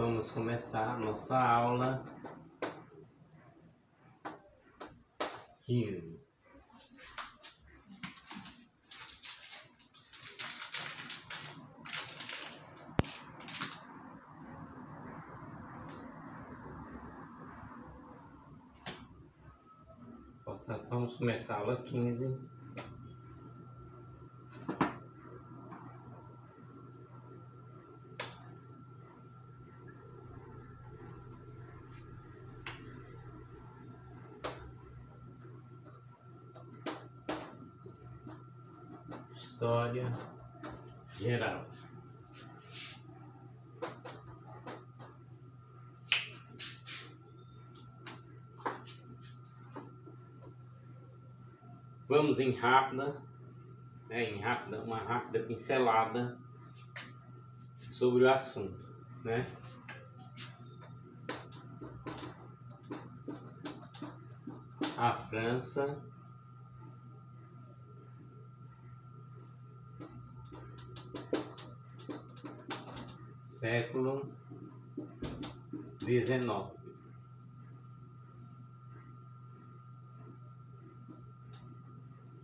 Vamos começar a nossa aula 15. Portanto, vamos começar a aula 15. História geral. Vamos em rápida, uma rápida pincelada sobre o assunto, né? A França século XIX.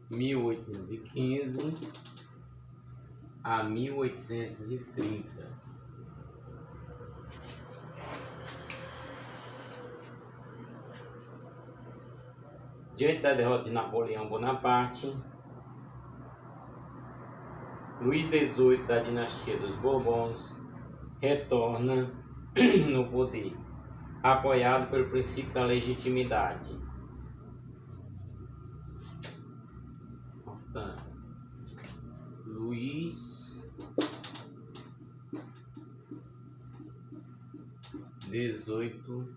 (1815 a 1830). Diante da derrota de Napoleão Bonaparte, Luís XVIII da dinastia dos Bourbons retorna no poder, apoiado pelo princípio da legitimidade. Portanto, Luís XVIII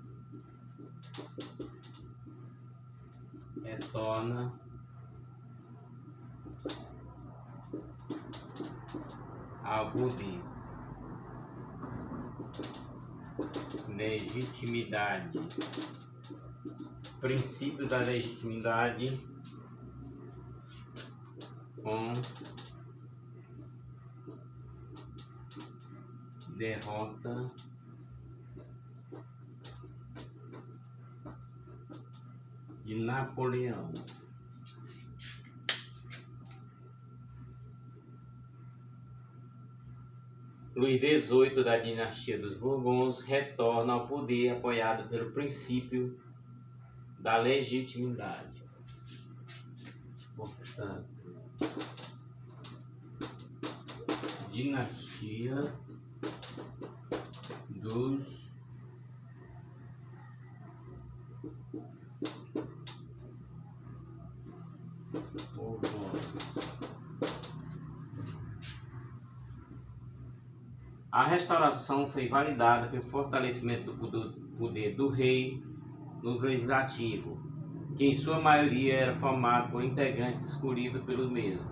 retorna ao poder. Legitimidade. Princípio da legitimidade com derrota de Napoleão. Luís XVIII da dinastia dos Bourbons retorna ao poder apoiado pelo princípio da legitimidade. Portanto, dinastia dos Bourbons. A restauração foi validada pelo fortalecimento do poder do rei no legislativo, que em sua maioria era formado por integrantes escolhidos pelo mesmo.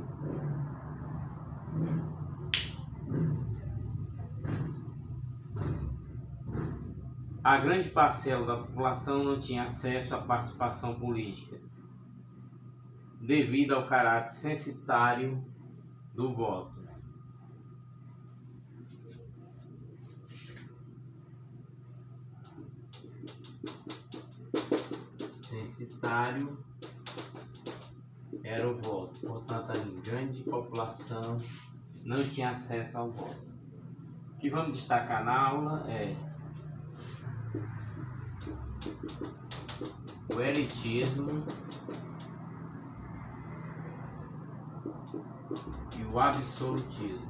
A grande parcela da população não tinha acesso à participação política, devido ao caráter censitário do voto. Censitário era o voto, portanto a grande população não tinha acesso ao voto. O que vamos destacar na aula é o elitismo e o absolutismo.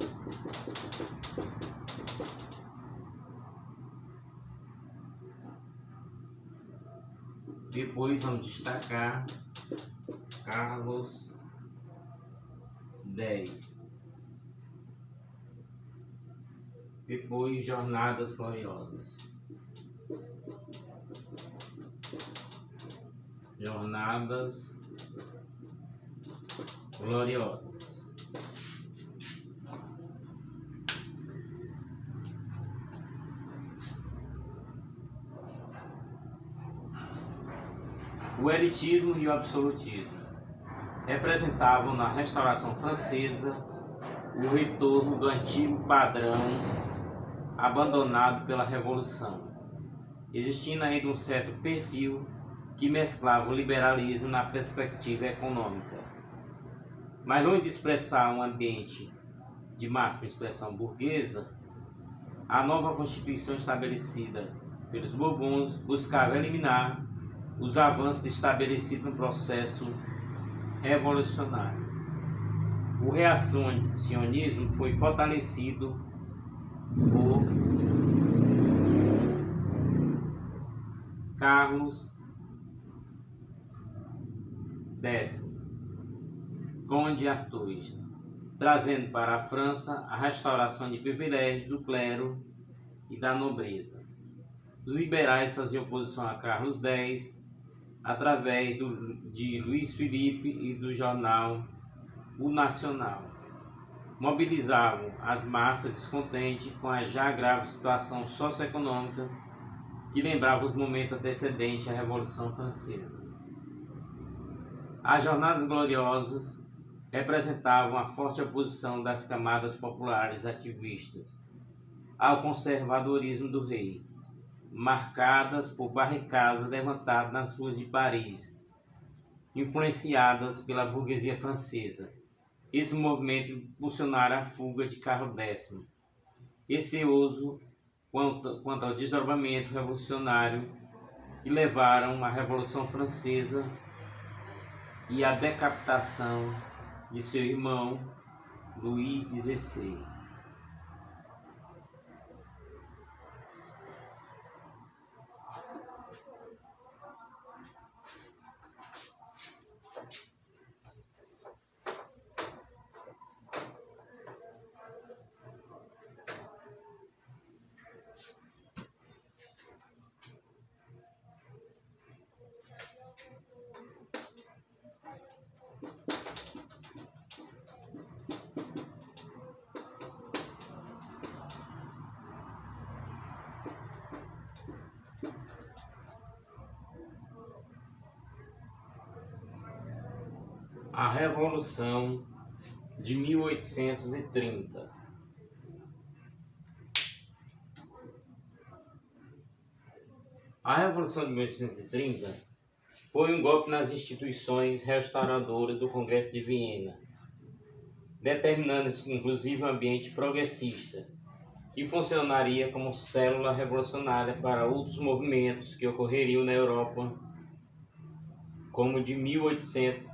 Depois vamos destacar Carlos X. Depois Jornadas Gloriosas. Jornadas Gloriosas. O elitismo e o absolutismo representavam na Restauração Francesa o retorno do antigo padrão abandonado pela Revolução, existindo ainda um certo perfil que mesclava o liberalismo na perspectiva econômica. Mas longe de expressar um ambiente de máxima expressão burguesa, a nova Constituição estabelecida pelos Bourbons buscava eliminar os avanços estabelecidos no processo revolucionário. O reacionismo foi fortalecido por Carlos X, Conde Artois, trazendo para a França a restauração de privilégios do clero e da nobreza. Os liberais faziam oposição a Carlos X através de Luiz Felipe e do jornal O Nacional. Mobilizavam as massas descontentes com a já grave situação socioeconômica que lembrava os momentos antecedentes à Revolução Francesa. As Jornadas Gloriosas representavam a forte oposição das camadas populares ativistas ao conservadorismo do rei, marcadas por barricadas levantadas nas ruas de Paris, influenciadas pela burguesia francesa. Esse movimento impulsionara a fuga de Carlos X, receoso quanto ao desdobramento revolucionário, e levaram à Revolução Francesa e à decapitação de seu irmão Luís XVI. A Revolução de 1830. A Revolução de 1830 foi um golpe nas instituições restauradoras do Congresso de Viena, determinando inclusive um ambiente progressista, que funcionaria como célula revolucionária para outros movimentos que ocorreriam na Europa, como o de 1848.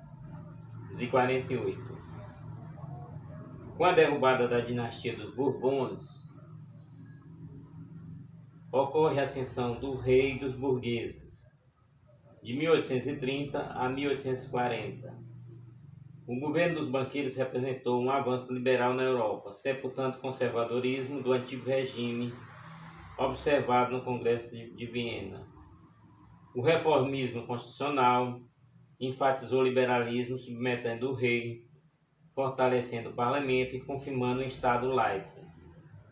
Com a derrubada da dinastia dos Bourbons, ocorre a ascensão do rei dos burgueses, de 1830 a 1840. O governo dos banqueiros representou um avanço liberal na Europa, sepultando o conservadorismo do antigo regime observado no Congresso de Viena. O reformismo constitucional enfatizou o liberalismo, submetendo o rei, fortalecendo o parlamento e confirmando um Estado laico,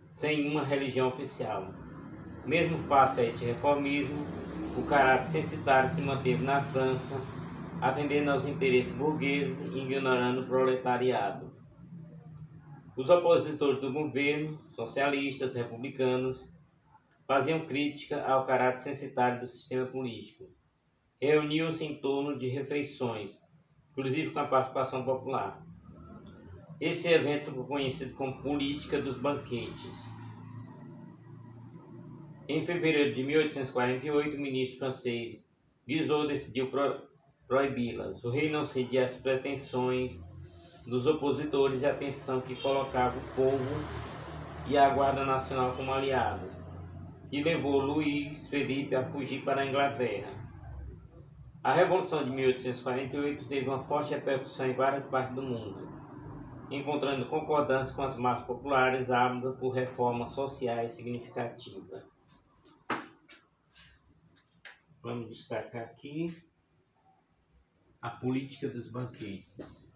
sem uma religião oficial. Mesmo face a este reformismo, o caráter censitário se manteve na França, atendendo aos interesses burgueses e ignorando o proletariado. Os opositores do governo, socialistas, republicanos, faziam crítica ao caráter censitário do sistema político. Reuniam-se em torno de refeições, inclusive com a participação popular. Esse evento ficou conhecido como Política dos Banquetes. Em fevereiro de 1848, o ministro francês Guizot decidiu proibi-las. O rei não cedia às pretensões dos opositores e a tensão que colocava o povo e a Guarda Nacional como aliados, e levou Luís Felipe a fugir para a Inglaterra. A Revolução de 1848 teve uma forte repercussão em várias partes do mundo, encontrando concordância com as massas populares ávidas por reformas sociais significativas. Vamos destacar aqui a política dos banquetes.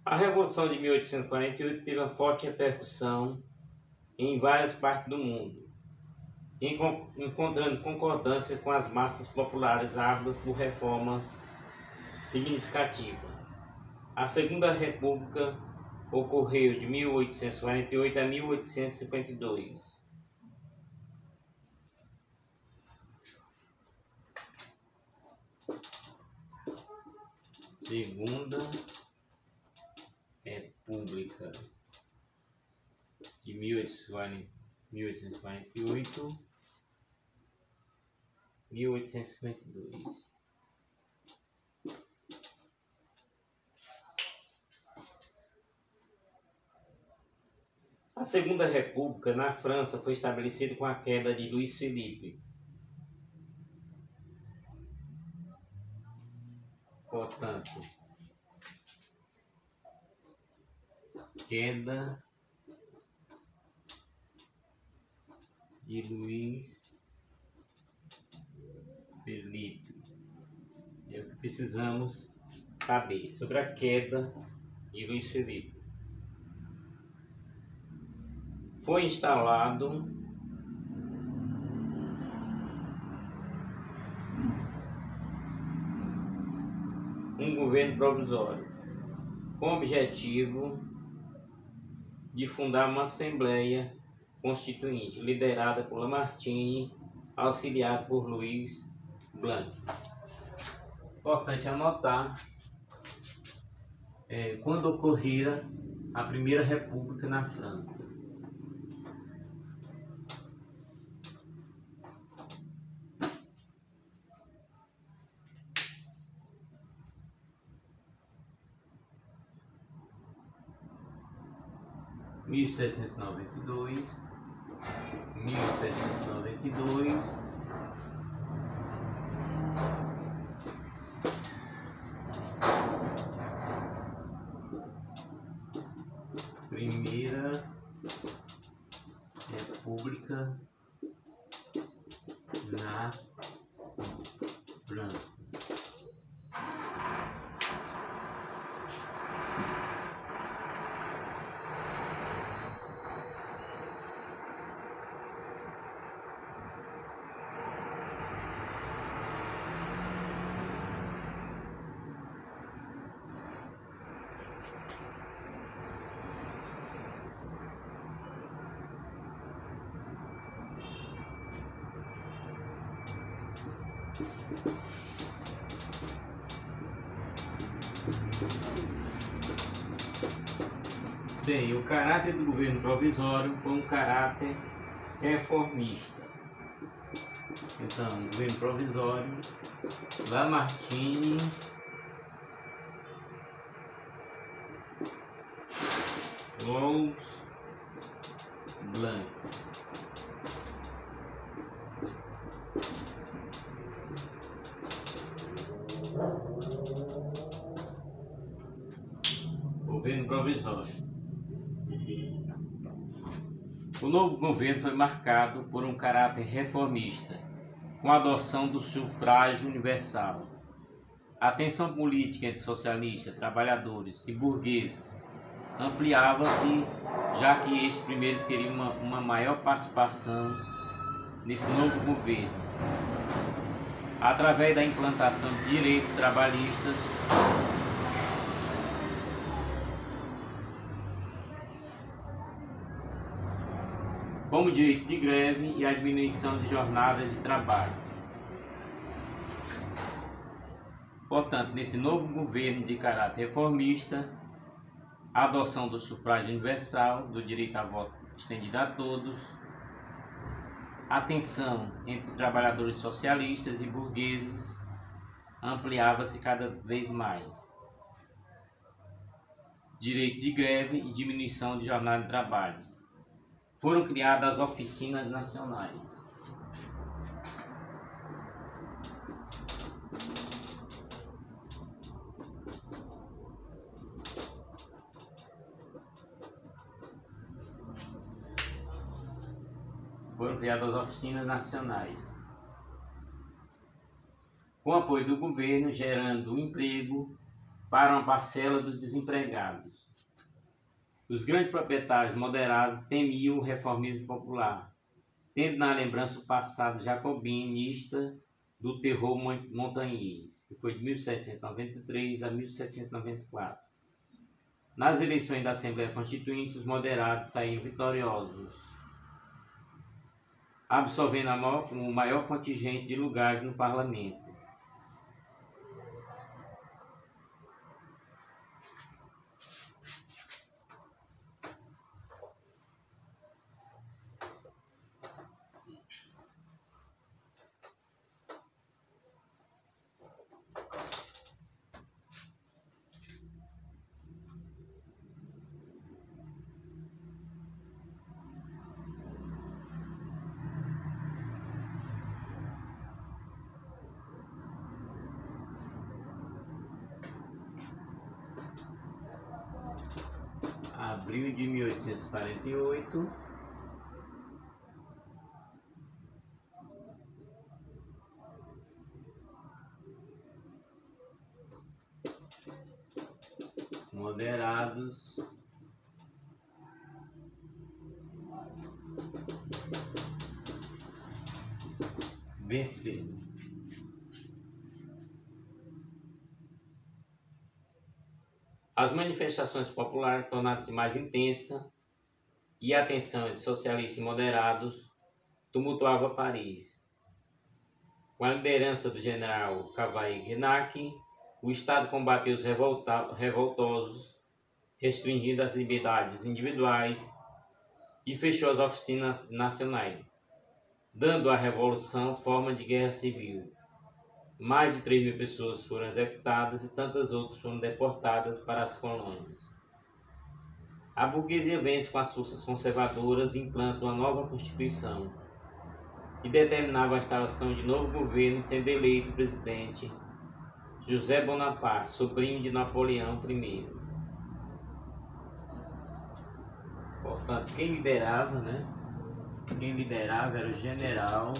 A Revolução de 1848 teve uma forte repercussão em várias partes do mundo, encontrando concordância com as massas populares ávidas por reformas significativas. A Segunda República ocorreu de 1848 a 1852. Segunda República de 1848 a 1852. A Segunda República na França foi estabelecida com a queda de Luís Felipe. Portanto, queda de Luís Felipe. É o que precisamos saber sobre a queda de Luís Felipe. Foi instalado um governo provisório com o objetivo de fundar uma Assembleia Constituinte, liderada por Lamartine, auxiliado por Louis Blanc. Importante anotar quando ocorrera a Primeira República na França. Mil setecentos e noventa e dois, Primeira República na França. Bem, o caráter do governo provisório foi um caráter reformista. Então, o governo provisório, Lamartine, Louis Blanc. Governo provisório. O novo governo foi marcado por um caráter reformista, com a adoção do sufrágio universal. A tensão política entre socialistas, trabalhadores e burgueses ampliava-se, já que estes primeiros queriam uma maior participação nesse novo governo, através da implantação de direitos trabalhistas, como o direito de greve e a diminuição de jornadas de trabalho. Portanto, nesse novo governo de caráter reformista, a adoção do sufrágio universal, do direito a voto estendido a todos, a tensão entre trabalhadores socialistas e burgueses ampliava-se cada vez mais. Direito de greve e diminuição de jornada de trabalho. Foram criadas as oficinas nacionais. Com apoio do governo, gerando emprego para uma parcela dos desempregados. Os grandes proprietários moderados temiam o reformismo popular, tendo na lembrança o passado jacobinista do terror montanhês, que foi de 1793 a 1794. Nas eleições da Assembleia Constituinte, os moderados saíram vitoriosos, absorvendo o maior contingente de lugares no parlamento. Abril de 1848, moderados venceram. As manifestações populares tornaram-se mais intensas e a tensão entre socialistas e moderados tumultuava Paris. Com a liderança do general Cavaignac, o Estado combateu os revoltosos, restringindo as liberdades individuais e fechou as oficinas nacionais, dando à revolução forma de guerra civil. Mais de 3.000 pessoas foram executadas e tantas outras foram deportadas para as colônias. A burguesia vence com as forças conservadoras e implanta uma nova Constituição, que determinava a instalação de novo governo, sendo eleito presidente José Bonaparte, sobrinho de Napoleão I. Portanto, quem liderava era o general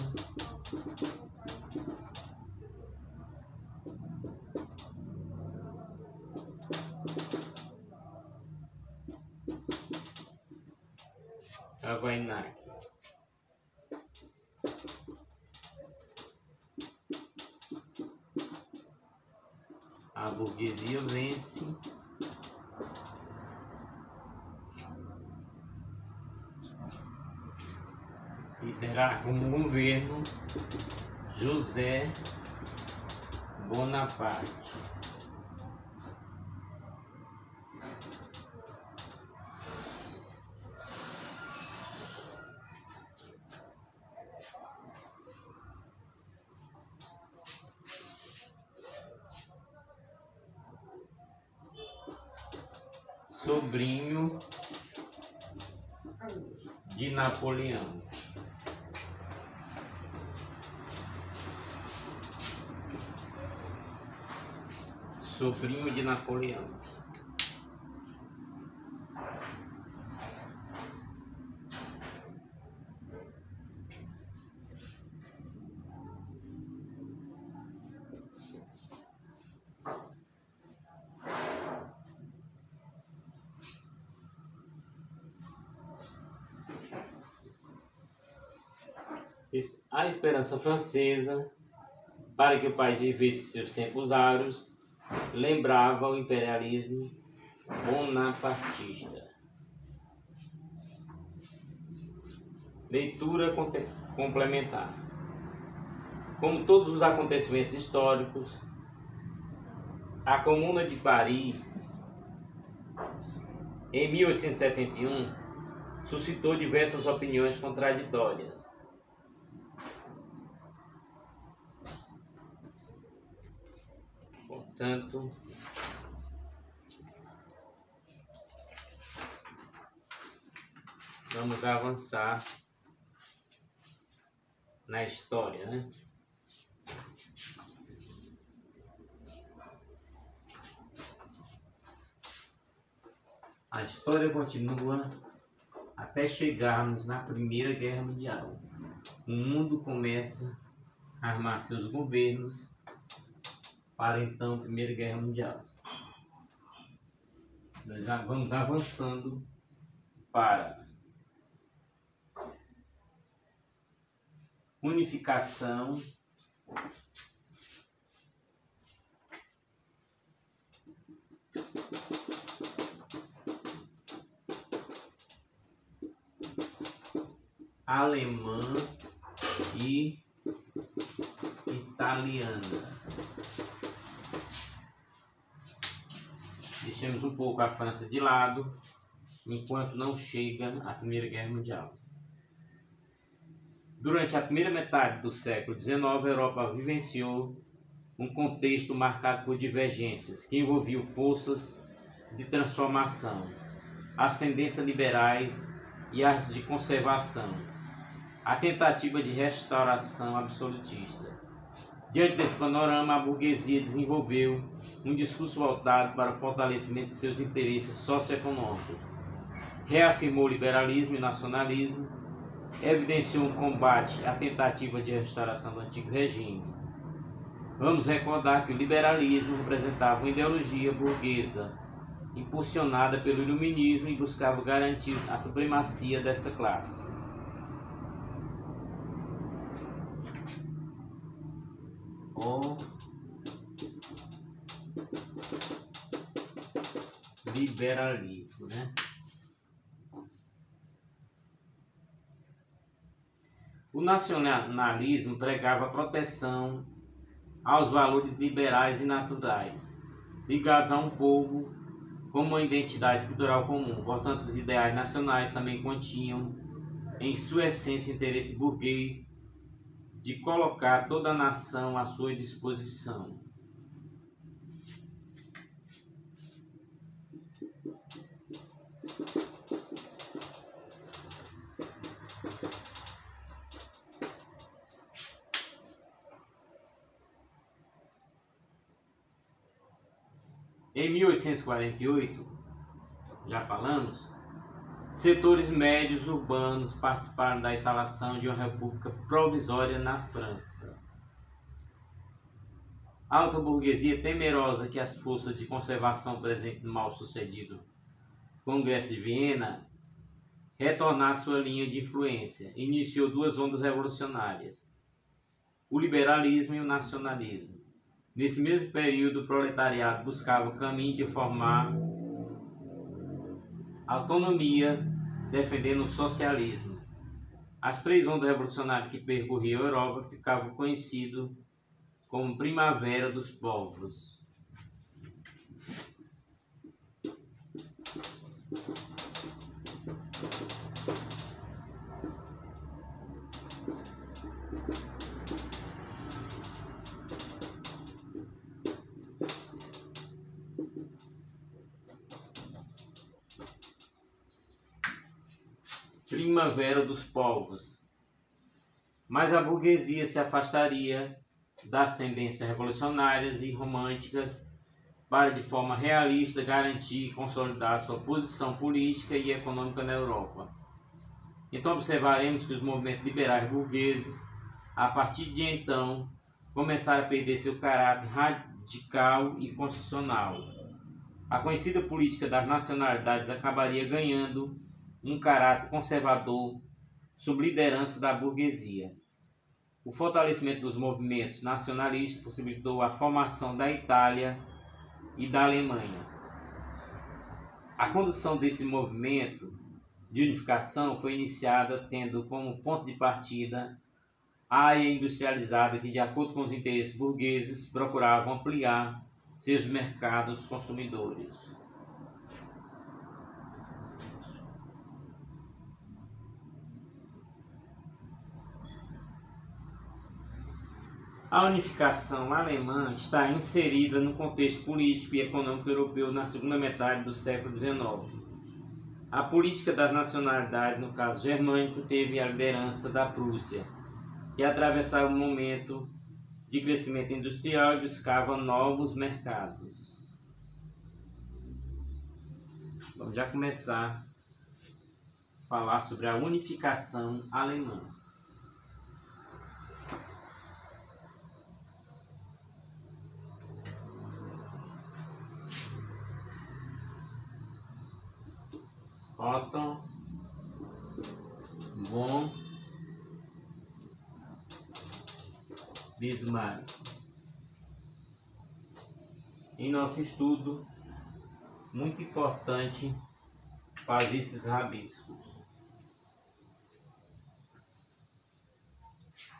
Cavaignac. A burguesia vence e terá como governo José Bonaparte. Sobrinho de Napoleão. Sobrinho de Napoleão. A esperança francesa para que o país vivesse seus tempos áureos lembrava o imperialismo bonapartista. Leitura complementar. Como todos os acontecimentos históricos, a Comuna de Paris, em 1871, suscitou diversas opiniões contraditórias. Portanto, vamos avançar na história, né? A história continua até chegarmos na Primeira Guerra Mundial. O mundo começa a armar seus governos para então a Primeira Guerra Mundial. Nós já vamos avançando para unificação, alemã e italiana. Deixemos um pouco a França de lado, enquanto não chega a Primeira Guerra Mundial. Durante a primeira metade do século XIX, a Europa vivenciou um contexto marcado por divergências que envolviam forças de transformação, as tendências liberais e as de conservação, a tentativa de restauração absolutista. Diante desse panorama, a burguesia desenvolveu um discurso voltado para o fortalecimento de seus interesses socioeconômicos, reafirmou o liberalismo e nacionalismo, evidenciou um combate à tentativa de restauração do antigo regime. Vamos recordar que o liberalismo representava uma ideologia burguesa impulsionada pelo iluminismo e buscava garantir a supremacia dessa classe. O liberalismo, né? O nacionalismo pregava a proteção aos valores liberais e naturais, ligados a um povo com uma identidade cultural comum. Portanto, os ideais nacionais também continham em sua essência o interesse burguês de colocar toda a nação à sua disposição. Em 1848, já falamos, setores médios urbanos participaram da instalação de uma república provisória na França. A alta burguesia, temerosa que as forças de conservação presentes no mal-sucedido Congresso de Viena retornassem sua linha de influência, iniciou duas ondas revolucionárias, o liberalismo e o nacionalismo. Nesse mesmo período, o proletariado buscava o caminho de formar autonomia, defendendo o socialismo. As três ondas revolucionárias que percorriam a Europa ficavam conhecidas como Primavera dos Povos. Primavera dos Povos. Mas a burguesia se afastaria das tendências revolucionárias e românticas para, de forma realista, garantir e consolidar sua posição política e econômica na Europa. Então observaremos que os movimentos liberais burgueses, a partir de então, começaram a perder seu caráter radical e constitucional. A conhecida política das nacionalidades acabaria ganhando um caráter conservador sob liderança da burguesia. O fortalecimento dos movimentos nacionalistas possibilitou a formação da Itália e da Alemanha. A condução desse movimento de unificação foi iniciada tendo como ponto de partida a área industrializada que, de acordo com os interesses burgueses, procuravam ampliar seus mercados consumidores. A unificação alemã está inserida no contexto político e econômico europeu na segunda metade do século XIX. A política das nacionalidades, no caso germânico, teve a liderança da Prússia, que atravessava um momento de crescimento industrial e buscava novos mercados. Vamos já começar a falar sobre a unificação alemã. Otto von Bismarck. Em nosso estudo, muito importante fazer esses rabiscos.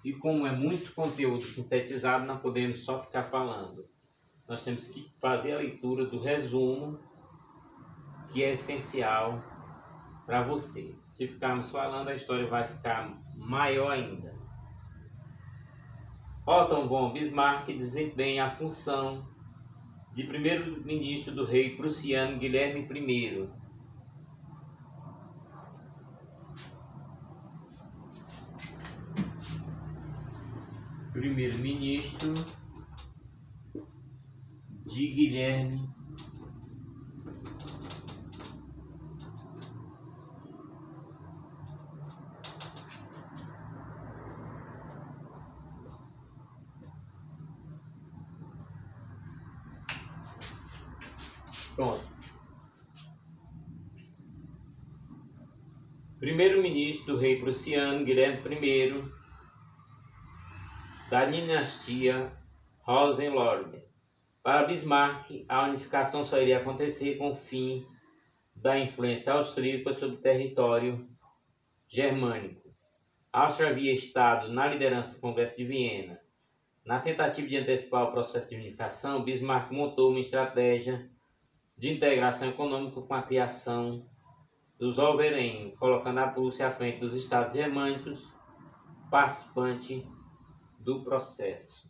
E como é muito conteúdo sintetizado, não podemos só ficar falando. Nós temos que fazer a leitura do resumo, que é essencial para você. Se ficarmos falando, a história vai ficar maior ainda. Otto von Bismarck desempenha a função de primeiro-ministro do rei prussiano Guilherme I. Primeiro-ministro de Guilherme Pronto. Primeiro-ministro do rei prussiano Guilherme I da dinastia Hohenlohe. Para Bismarck, a unificação só iria acontecer com o fim da influência austríaca sobre o território germânico. A Áustria havia estado na liderança do Congresso de Viena. Na tentativa de antecipar o processo de unificação, Bismarck montou uma estratégia de integração econômica com a criação do Zollverein, colocando a Prússia à frente dos estados germânicos participantes do processo.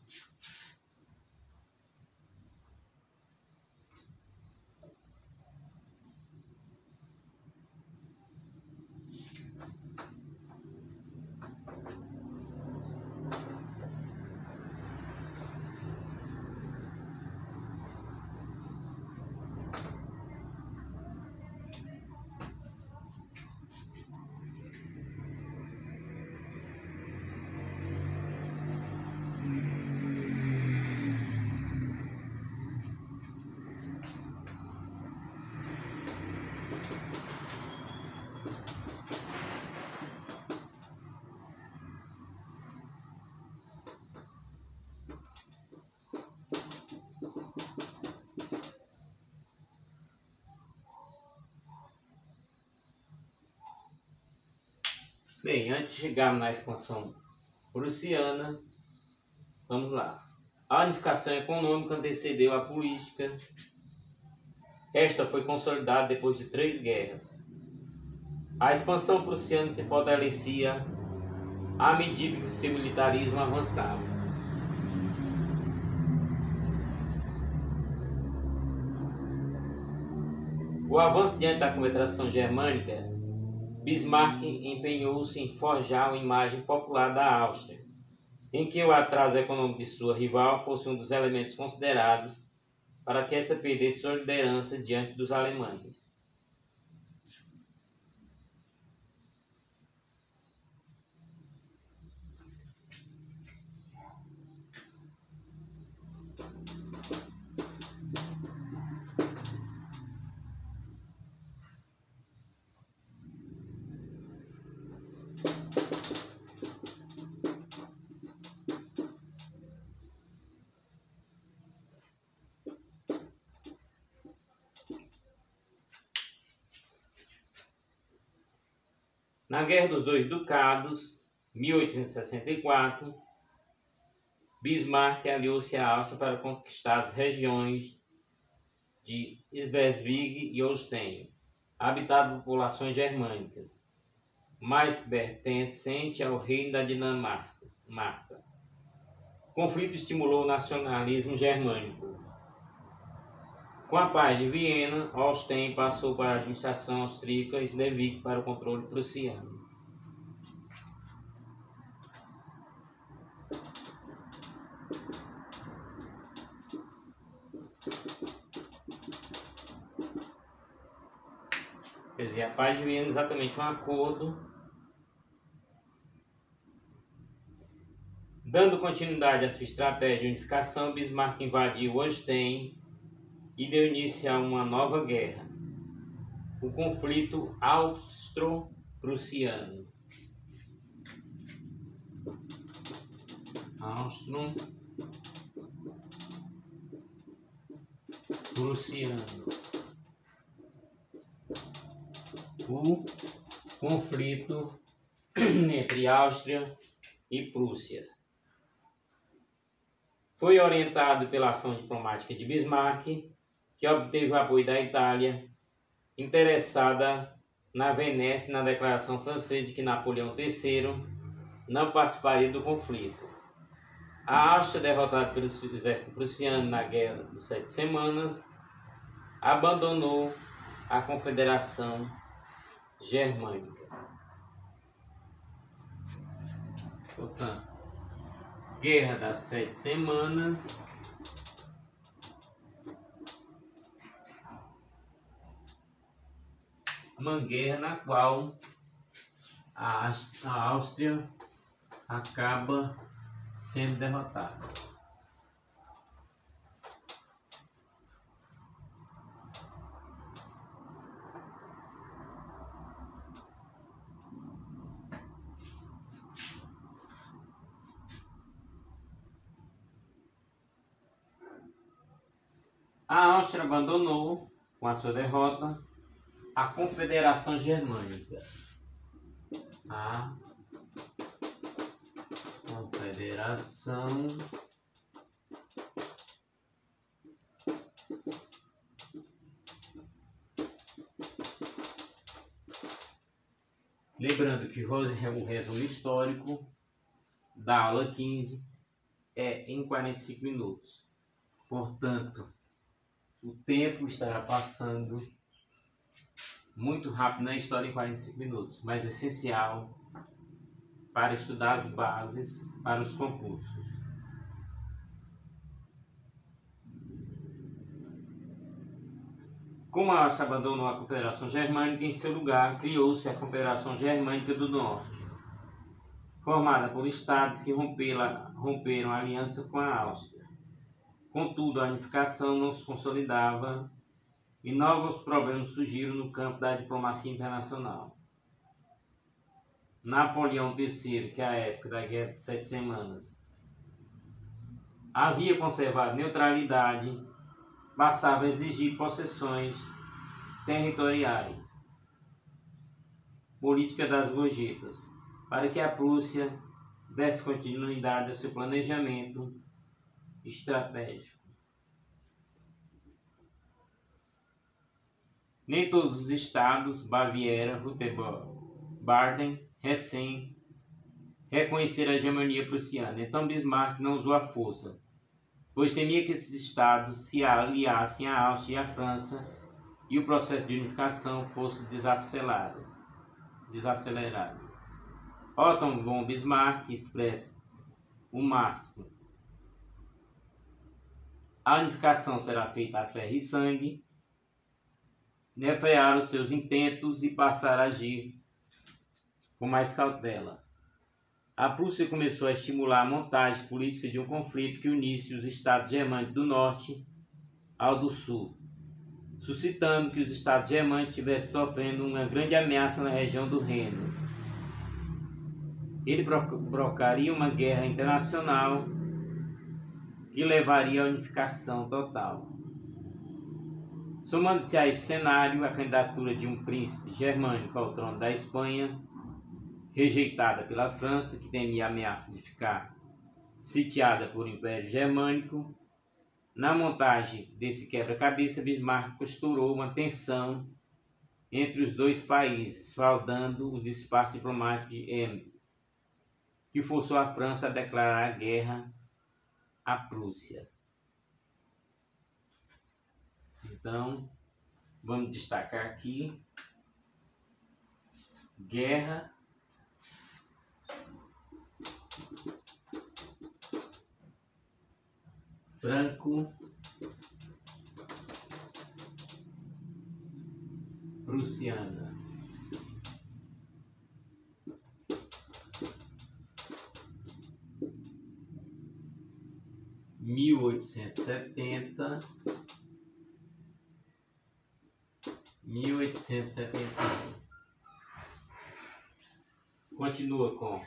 Bem, antes de chegarmos na expansão prussiana, vamos lá. A unificação econômica antecedeu a política. Esta foi consolidada depois de 3 guerras. A expansão prussiana se fortalecia à medida que seu militarismo avançava. O avanço diante da Confederação Germânica, Bismarck empenhou-se em forjar uma imagem popular da Áustria, em que o atraso econômico de sua rival fosse um dos elementos considerados para que essa perdesse sua liderança diante dos alemães. Na Guerra dos Dois Ducados, 1864, Bismarck aliou-se à Áustria para conquistar as regiões de Schleswig e Holstein, habitado por populações germânicas, mais pertencente ao reino da Dinamarca. O conflito estimulou o nacionalismo germânico. Com a paz de Viena, Holstein passou para a administração austríaca e Schleswig para o controle prussiano. Quer dizer, a paz de Viena é exatamente um acordo. Dando continuidade à sua estratégia de unificação, Bismarck invadiu Holstein e deu início a uma nova guerra. o conflito austro-prussiano. O conflito entre Áustria e Prússia. Foi orientado pela ação diplomática de Bismarck, que obteve o apoio da Itália, interessada na Venécia e na declaração francesa de que Napoleão III não participaria do conflito. A Áustria, derrotada pelo exército prussiano na Guerra dos 7 Semanas, abandonou a Confederação Germânica. Portanto, Guerra das 7 Semanas, uma guerra na qual a Áustria acaba sendo derrotada. A Áustria abandonou, com a sua derrota, a Confederação Germânica. A Confederação Lembrando que o resumo histórico da aula 15 é em 45 minutos. Portanto, o tempo estará passando muito rápido na história em 45 minutos, mas é essencial para estudar as bases para os concursos. Como a Áustria abandonou a Confederação Germânica, em seu lugar criou-se a Confederação Germânica do Norte, formada por estados que romperam a aliança com a Áustria. Contudo, a unificação não se consolidava e novos problemas surgiram no campo da diplomacia internacional. Napoleão III, que à época da Guerra de 7 Semanas havia conservado neutralidade, passava a exigir possessões territoriais, política das gorjetas, para que a Prússia desse continuidade ao seu planejamento estratégico. Nem todos os estados, Baviera, Württemberg, Baden, Hessen, reconheceram a hegemonia prussiana. Então Bismarck não usou a força, pois temia que esses estados se aliassem à Áustria e à França e o processo de unificação fosse desacelerado. Otto von Bismarck expressa o máximo: a unificação será feita a ferro e sangue, refrear os seus intentos e passar a agir com mais cautela. A Prússia começou a estimular a montagem política de um conflito que unisse os estados germânicos do norte ao do sul, suscitando que os estados germânicos estivessem sofrendo uma grande ameaça na região do Reno. Ele provocaria uma guerra internacional que levaria à unificação total. Somando-se a esse cenário, a candidatura de um príncipe germânico ao trono da Espanha, rejeitada pela França, que temia a ameaça de ficar sitiada por Império Germânico. Na montagem desse quebra-cabeça, Bismarck costurou uma tensão entre os dois países, fraudando o despacho diplomático de M, que forçou a França a declarar a guerra à Prússia. Então, vamos destacar aqui: guerra franco-prussiana. (1870) 1871. Continua com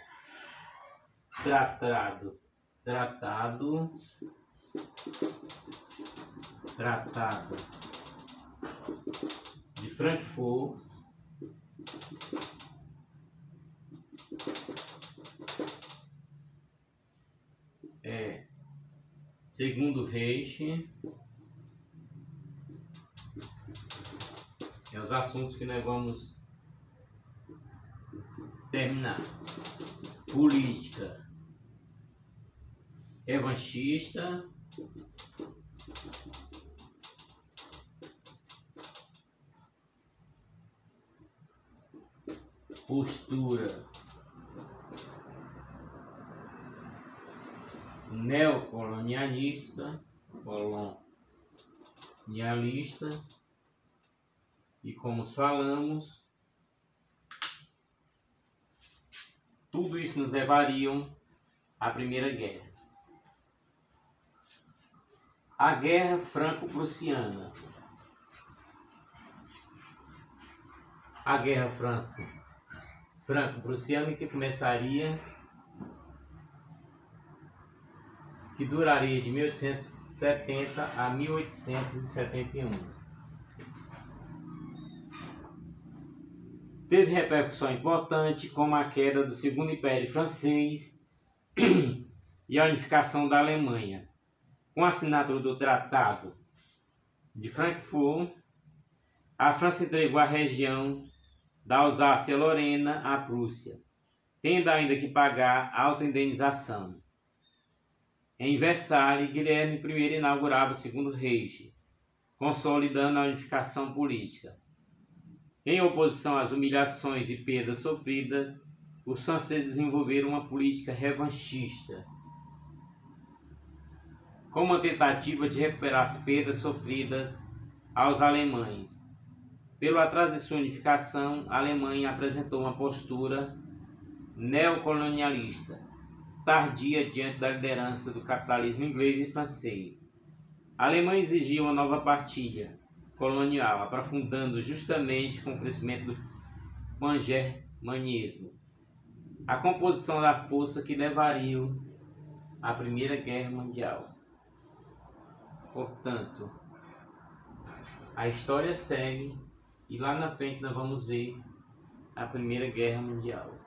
Tratado de Frankfurt, Segundo Reich, os assuntos que nós vamos terminar. Política revanchista, postura neocolonialista, e como falamos, tudo isso nos levaria à Primeira Guerra. A Guerra Franco-Prussiana. A Guerra Franco-Prussiana que duraria de 1870 a 1871. Teve repercussão importante, como a queda do Segundo Império Francês e a unificação da Alemanha. Com a assinatura do Tratado de Frankfurt, a França entregou a região da Alsácia-Lorena à Prússia, tendo ainda que pagar alta indenização. Em Versalhes, Guilherme I inaugurava o Segundo Reich, consolidando a unificação política. Em oposição às humilhações e perdas sofridas, os franceses desenvolveram uma política revanchista, como uma tentativa de recuperar as perdas sofridas aos alemães. Pelo atraso de sua unificação, a Alemanha apresentou uma postura neocolonialista, tardia diante da liderança do capitalismo inglês e francês. A Alemanha exigia uma nova partilha colonial, aprofundando justamente com o crescimento do pangermanismo a composição da força que levaria à Primeira Guerra Mundial. Portanto, a história segue e lá na frente nós vamos ver a Primeira Guerra Mundial.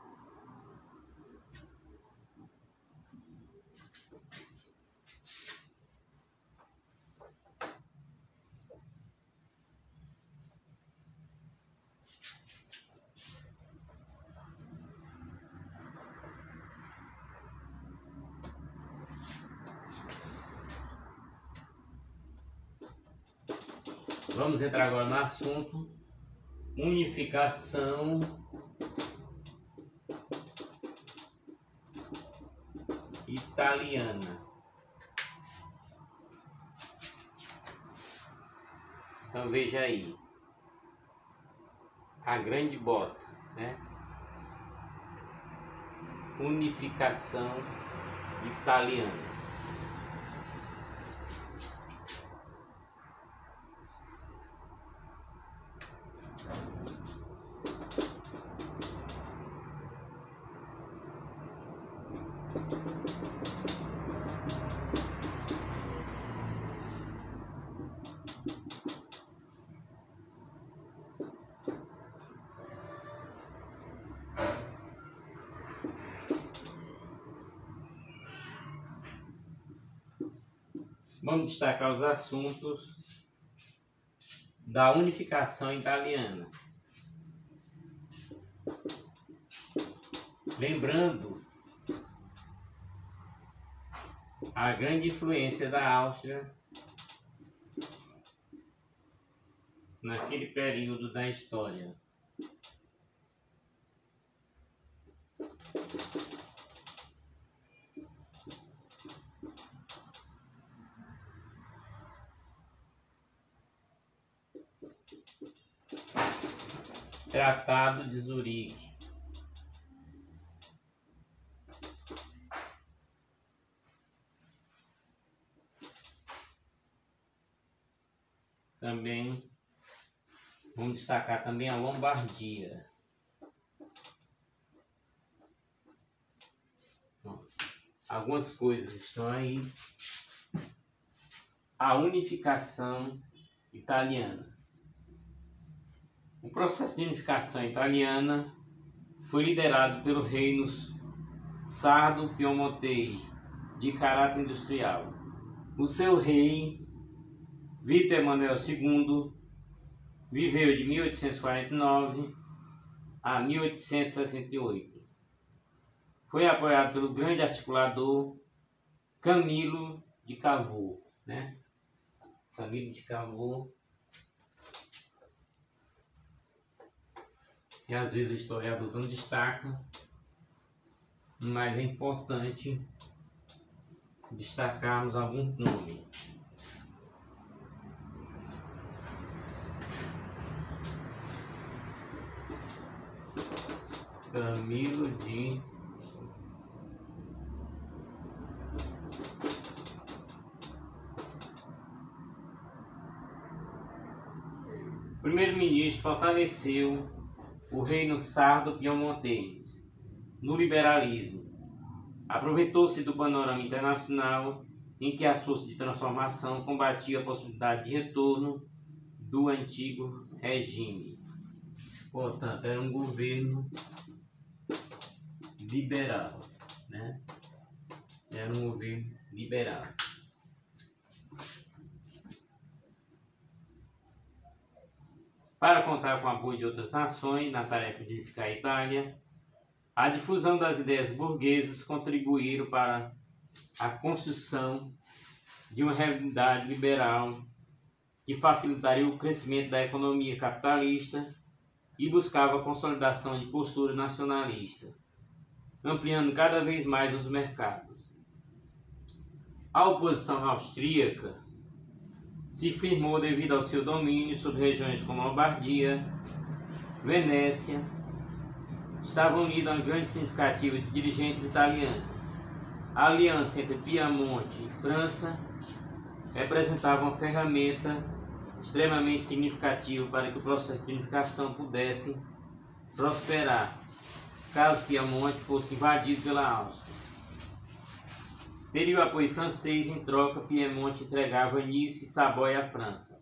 Vamos entrar agora no assunto unificação italiana. Então veja aí, a grande bota, né? Unificação italiana. Vamos destacar os assuntos da unificação italiana. Lembrando a grande influência da Áustria naquele período da história. Tratado de Zurique. Também Vamos destacar também a Lombardia. Algumas coisas estão aí. A unificação italiana. O processo de unificação italiana foi liderado pelo reino sardo-piemontês de caráter industrial. O seu rei, Vítor Emanuel II, viveu de 1849 a 1868. Foi apoiado pelo grande articulador Camilo de Cavour, né? Camilo de Cavour. E às vezes o historiador não destaca, mas é importante destacarmos algum nome. Camilo de O primeiro-ministro fortaleceu o reino sardo-piemontês no liberalismo. Aproveitou-se do panorama internacional em que as forças de transformação combatiam a possibilidade de retorno do antigo regime. Portanto, era um governo liberal, né? Era um governo liberal. Para contar com o apoio de outras nações na tarefa de unificar a Itália, a difusão das ideias burguesas contribuíram para a construção de uma realidade liberal que facilitaria o crescimento da economia capitalista e buscava a consolidação de postura nacionalista, ampliando cada vez mais os mercados. A oposição austríaca se firmou devido ao seu domínio sobre regiões como Lombardia, Venécia. Estava unida a uma grande significativa de dirigentes italianos. A aliança entre Piemonte e França representava uma ferramenta extremamente significativa para que o processo de unificação pudesse prosperar, caso Piemonte fosse invadido pela Áustria. Teria o apoio francês, em troca, Piemonte entregava Nice e Savoia à França.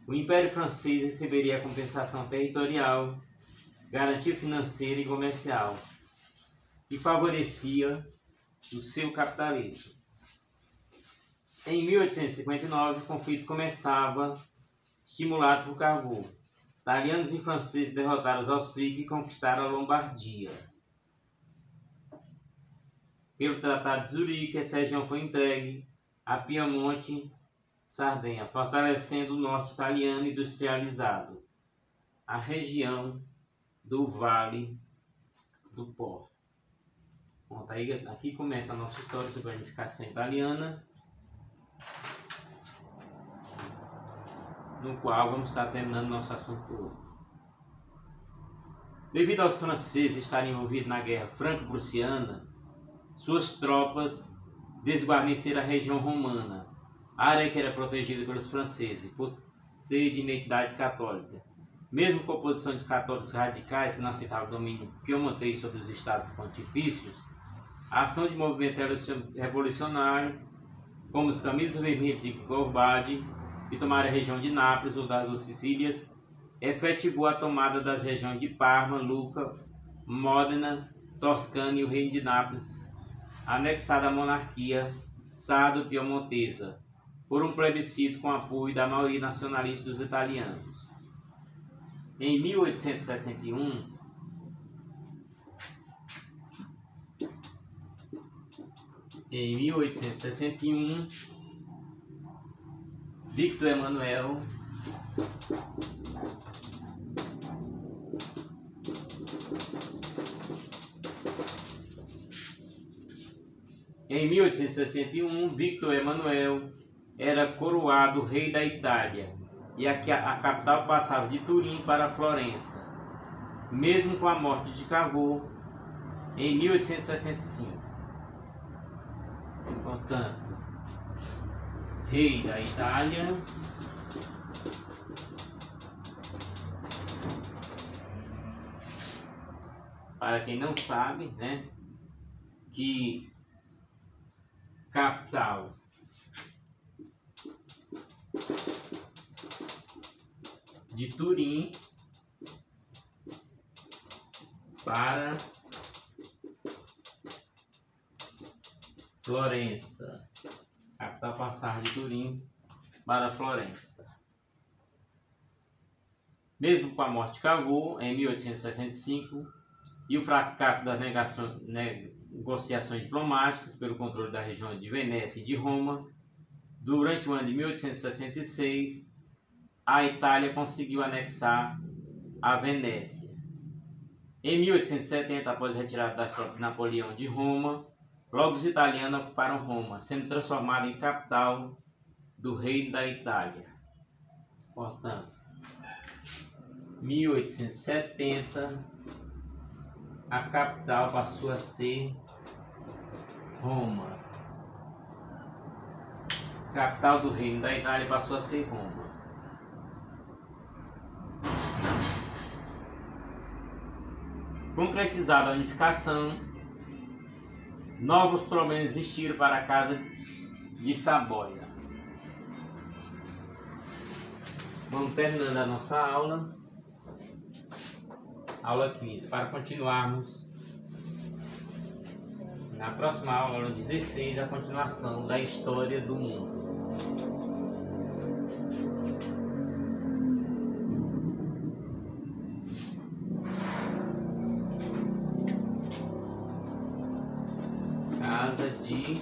O Império Francês receberia a compensação territorial, garantia financeira e comercial, que favorecia o seu capitalismo. Em 1859, o conflito começava, estimulado por Cavour. Italianos e franceses derrotaram os austríacos e conquistaram a Lombardia. Pelo Tratado de Zurique, essa região foi entregue a Piemonte, Sardenha, fortalecendo o norte italiano industrializado, a região do Vale do Po. Bom, tá aí, aqui começa a nossa história sobre a unificação italiana, no qual vamos estar terminando nosso assunto hoje. Devido aos franceses estarem envolvidos na Guerra Franco-Prussiana, suas tropas desguarneceram a região romana, área que era protegida pelos franceses, por ser de identidade católica. Mesmo com a oposição de católicos radicais que não aceitavam o domínio piemontês sobre os estados pontifícios, a ação de movimento revolucionário, como os camisas vermelhas de Garibaldi, que tomaram a região de Nápoles ou das Sicílias, efetivou a tomada das regiões de Parma, Lucca, Módena, Toscana e o reino de Nápoles, anexada à monarquia sardo-piemontesa, por um plebiscito com apoio da maioria nacionalista dos italianos. Em 1861, Vítor Emanuel Vítor Emanuel era coroado rei da Itália e a capital passava de Turim para Florença, mesmo com a morte de Cavour em 1865. Portanto, rei da Itália para quem não sabe, né, que capital de Turim para Florença. Capital passar de Turim para Florença. Mesmo com a morte de Cavour, em 1865, e o fracasso das negociações diplomáticas pelo controle da região de Venécia e de Roma, durante o ano de 1866, a Itália conseguiu anexar a Venécia. Em 1870, após a retirada das tropas de Napoleão de Roma, logo os italianos ocuparam Roma, sendo transformada em capital do Reino da Itália. Portanto, 1870, a capital passou a ser Roma. A capital do Reino da Itália passou a ser Roma. Concretizada a unificação, novos problemas existiram para a Casa de Saboia. Vamos terminando a nossa aula. Aula 15. Para continuarmos na próxima aula, aula 16, a continuação da história do mundo. Casa de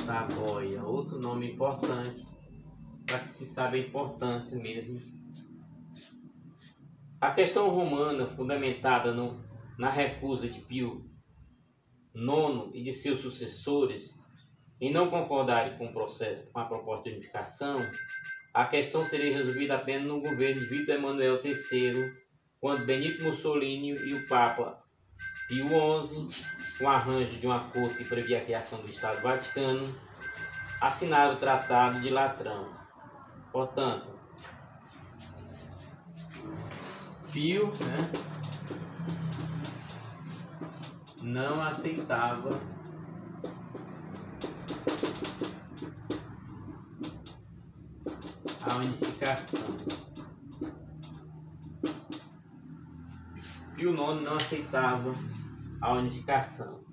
Saboia, outro nome importante para que se saiba a importância mesmo. A questão romana, fundamentada na recusa de Pio IX e de seus sucessores em não concordarem com a proposta de unificação, a questão seria resolvida apenas no governo de Vítor Emanuel III, quando Benito Mussolini e o Papa Pio XI, com o arranjo de um acordo que previa a criação do Estado Vaticano, assinaram o Tratado de Latrão. Portanto, Pio, não aceitava a unificação. Pio IX não aceitava a unificação.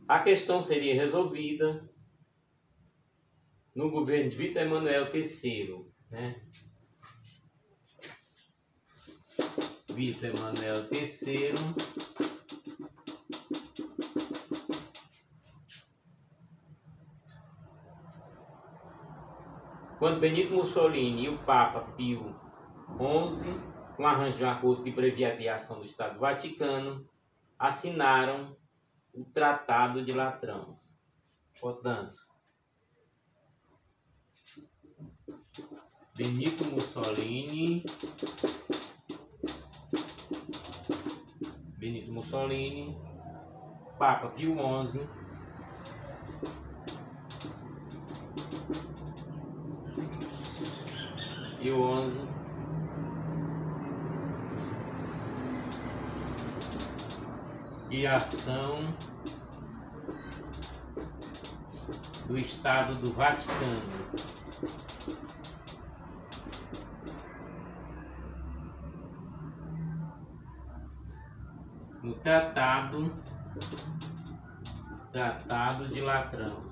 A questão seria resolvida no governo de Vítor Emanuel III, Vítor Emanuel III quando Benito Mussolini e o Papa Pio XI, com arranjo de um acordo que previa a criação do Estado Vaticano, assinaram o Tratado de Latrão. Portanto, Benito Mussolini, Papa Pio XI, e a ação do Estado do Vaticano. No Tratado de Latrão.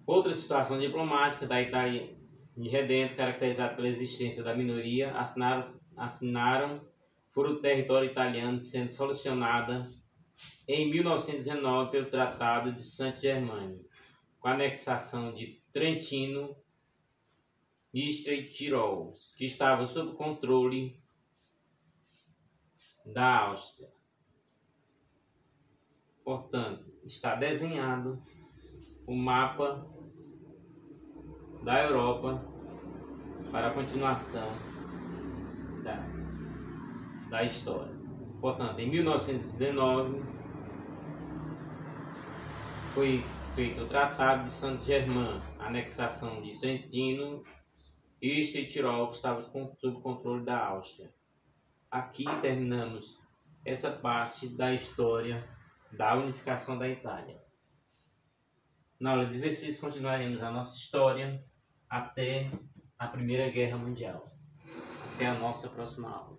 Outra situação diplomática da Itália irredenta, caracterizada pela existência da minoria, assinaram fora o território italiano, sendo solucionada em 1919 pelo Tratado de Saint-Germain, com a anexação de Trentino, Istria e Tirol, que estava sob controle da Áustria. Portanto, está desenhado o mapa da Europa para a continuação da história. Portanto, em 1919, foi feito o Tratado de Saint-Germain, a anexação de Trentino e Tirol, que estava sob controle da Áustria. Aqui terminamos essa parte da história da unificação da Itália. Na aula 16 continuaremos a nossa história até a Primeira Guerra Mundial. Até a nossa próxima aula.